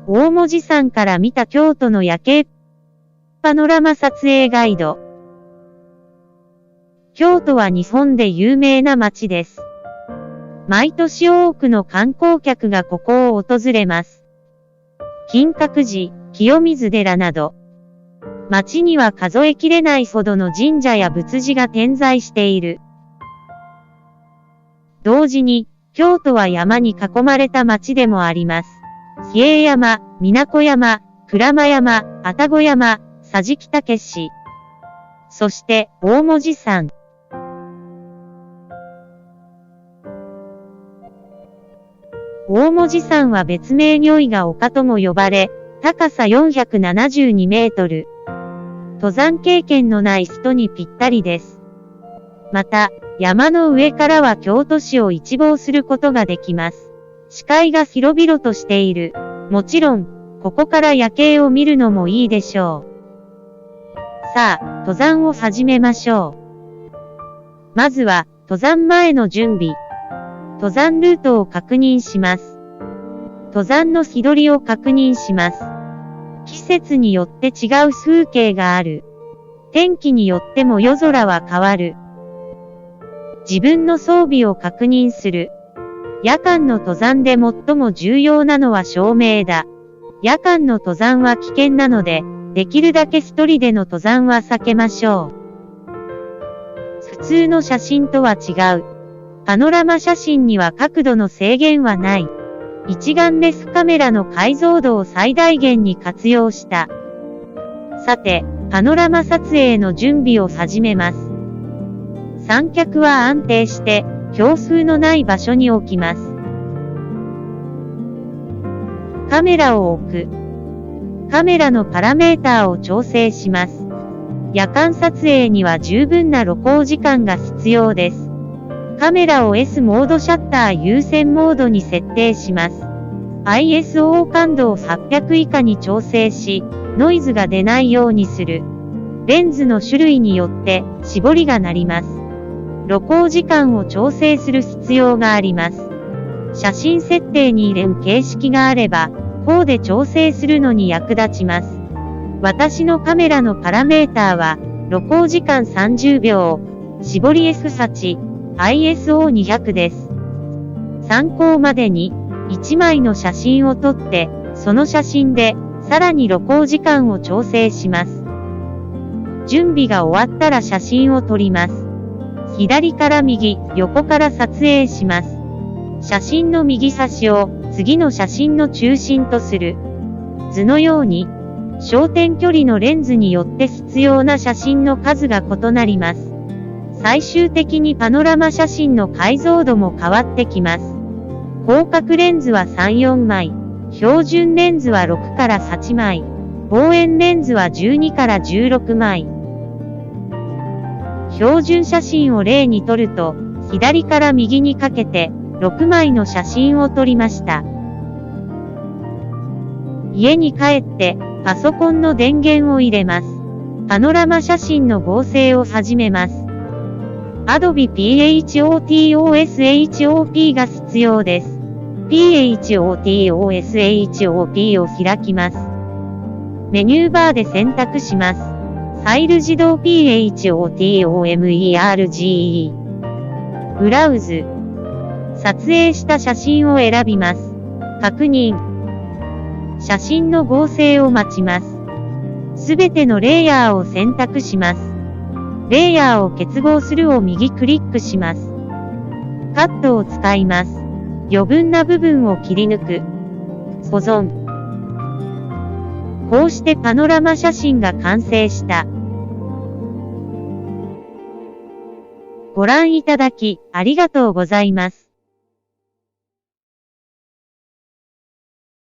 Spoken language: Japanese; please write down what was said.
大文字山から見た京都の夜景パノラマ撮影ガイド。京都は日本で有名な街です。毎年多くの観光客がここを訪れます。金閣寺、清水寺など、街には数えきれないほどの神社や仏寺が点在している。同時に、京都は山に囲まれた街でもあります。比叡山、水子山、鞍馬山、愛宕山、桟敷竹市。そして、大文字山。大文字山は別名如意ヶ丘とも呼ばれ、高さ472メートル。登山経験のない人にぴったりです。また、山の上からは京都市を一望することができます。視界が広々としている。もちろん、ここから夜景を見るのもいいでしょう。さあ、登山を始めましょう。まずは、登山前の準備。登山ルートを確認します。登山の日取りを確認します。季節によって違う風景がある。天気によっても夜空は変わる。自分の装備を確認する。夜間の登山で最も重要なのは照明だ。夜間の登山は危険なので、できるだけ一人での登山は避けましょう。普通の写真とは違う。パノラマ写真には角度の制限はない。一眼レフカメラの解像度を最大限に活用した。さて、パノラマ撮影の準備を始めます。三脚は安定して、強風のない場所に置きます。カメラを置く。カメラのパラメーターを調整します。夜間撮影には十分な露光時間が必要です。カメラを S モードシャッター優先モードに設定します。ISO 感度を800以下に調整し、ノイズが出ないようにする。レンズの種類によって絞りがなります。露光時間を調整する必要があります。写真設定に入れる形式があれば、こうで調整するのに役立ちます。私のカメラのパラメーターは、露光時間30秒、絞り F8、ISO200 です。参考までに、1枚の写真を撮って、その写真で、さらに露光時間を調整します。準備が終わったら写真を撮ります。左から右、横から撮影します。写真の右端を次の写真の中心とする。図のように、焦点距離のレンズによって必要な写真の数が異なります。最終的にパノラマ写真の解像度も変わってきます。広角レンズは3、4枚、標準レンズは6から8枚、望遠レンズは12から16枚。標準写真を例に撮ると、左から右にかけて、6枚の写真を撮りました。家に帰って、パソコンの電源を入れます。パノラマ写真の合成を始めます。Adobe Photoshop が必要です。Photoshop を開きます。メニューバーで選択します。ファイル自動 PHOTOMERGE。ブラウズ。撮影した写真を選びます。確認。写真の合成を待ちます。すべてのレイヤーを選択します。レイヤーを結合するを右クリックします。カットを使います。余分な部分を切り抜く。保存。こうしてパノラマ写真が完成した。ご覧いただき、ありがとうございます。